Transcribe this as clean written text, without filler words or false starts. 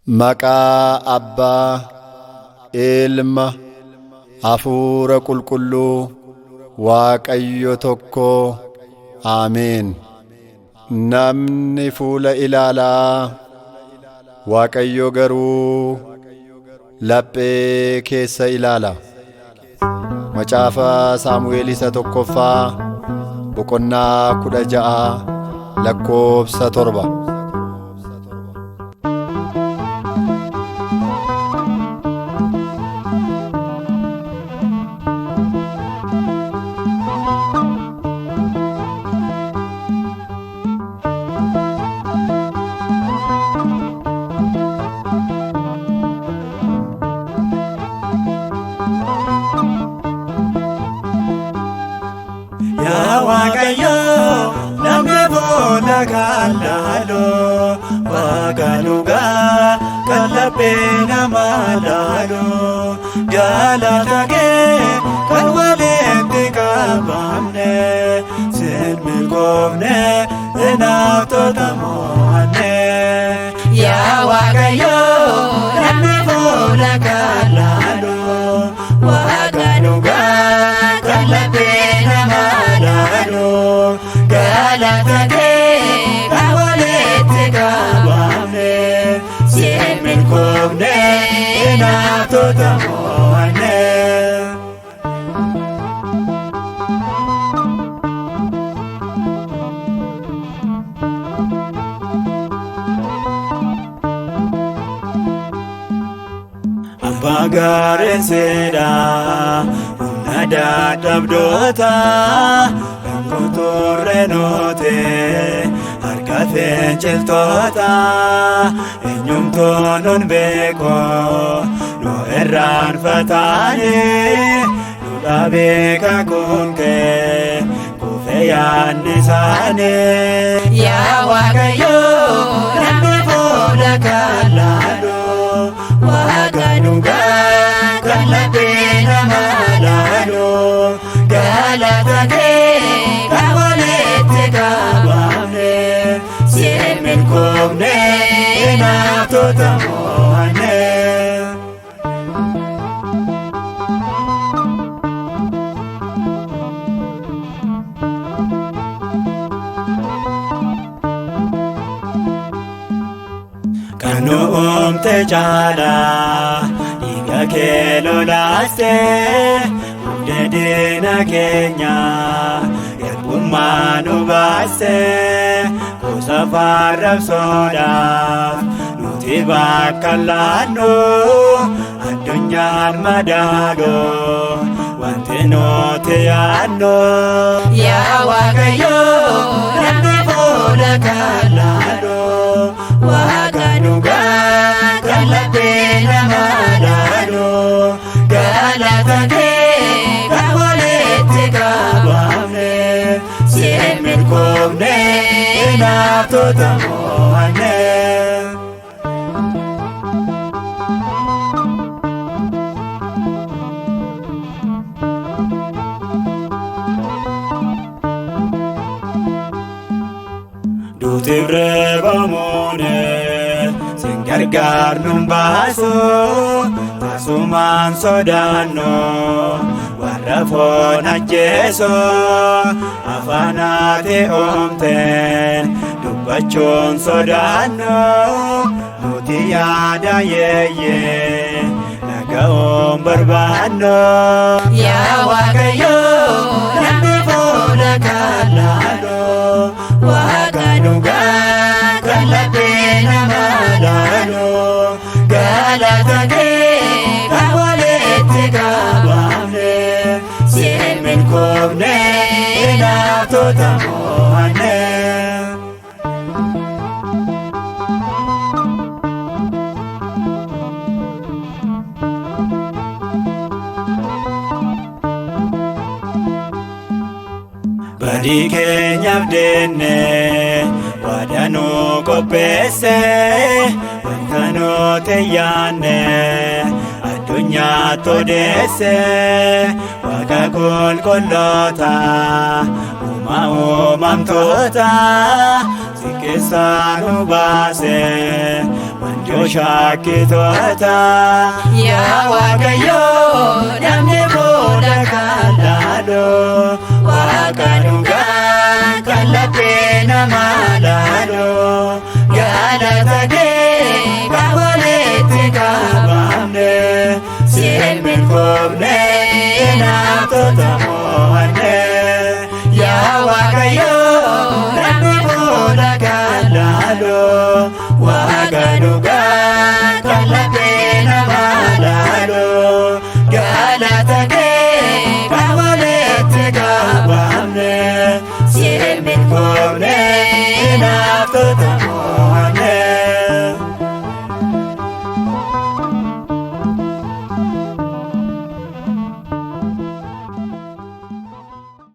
Maqaa Abbaa, Ilma, Hafuura Qulqulluu, Waaqayyo tokkoo. Ameen. Namni fuula ilaalaa, Waaqayyo garuu laphee keessa ilaala. Macaafa Saamu'eel isa tokkoffaa boqonnaa 16 lakkoofsa 7. Yaa Waaqayyo, namni fuula kaalaalu, Waaqa dhugaa kan laphee namaa laalu. Galata kee kan walitti qabamne, sin milkoofne hinaaftota mo'anne. Yaa Waaqayyo, namni fuula kaalaalu, Waaqa dhugaa kan laphee namaa laalu. Galata kee kan walitti qabamne, sin milkoofne hinaaftota mo'anne. Abbaa gaariin seedhaa humna dadhabdoota kan kuturre noote harka finciltoota. Eenyumtuu nun beeko nu irraanfataani, nu dhaabee kakuun kee kuufee yaadni isaanii. Yaa Waaqayyo, namni fuula kaalaalu, Waaqa dhugaa kan laphee namaa laalu. Galata kee kan walitti qabamne, sin milkoofne hinaaftota mo'anne. Kan nu uumte caalaa dhiiga kee lolaaste, hundee diina keenya garbummaa nu baaste. Kuusa arrabsoodhaaf nuti bakka laannu, addunyaan madaalu wanti nuti yaadnu. Yaa Waaqayyo, namni fuula kaalaalu, Waaqa dhugaa kan laphee namaa laalu. Galata kee kan walitti qabamne, sin milkoofne hinaaftota mo'anne. Duutiif reebamuune sin gargaar nun baasu, taasumaan sodaannu warra foon ajjeesu. Afaan ati uumteen dubbachuun sodaannu, nuti yaada yeeyyee dhaga'uun barbaannu. Yaa Waaqayyo, namni fuula kaalaalu, Waaqa dhugaa kan laphee namaa laalu. Galata kee kan walitti qabamne, sin milkoofne hinaaftota mo'anne. Badii keenyaaf deenne waadaa nu qopheesse, wanta nuti yaadne addunyaatti odeesse. Waaqa qulqulloota uumaa uumamtoota, si keessaa nu baase wanjoo shakkitoota yaa Waaqayyo namni booda kan laaloo Waaqa dhugaa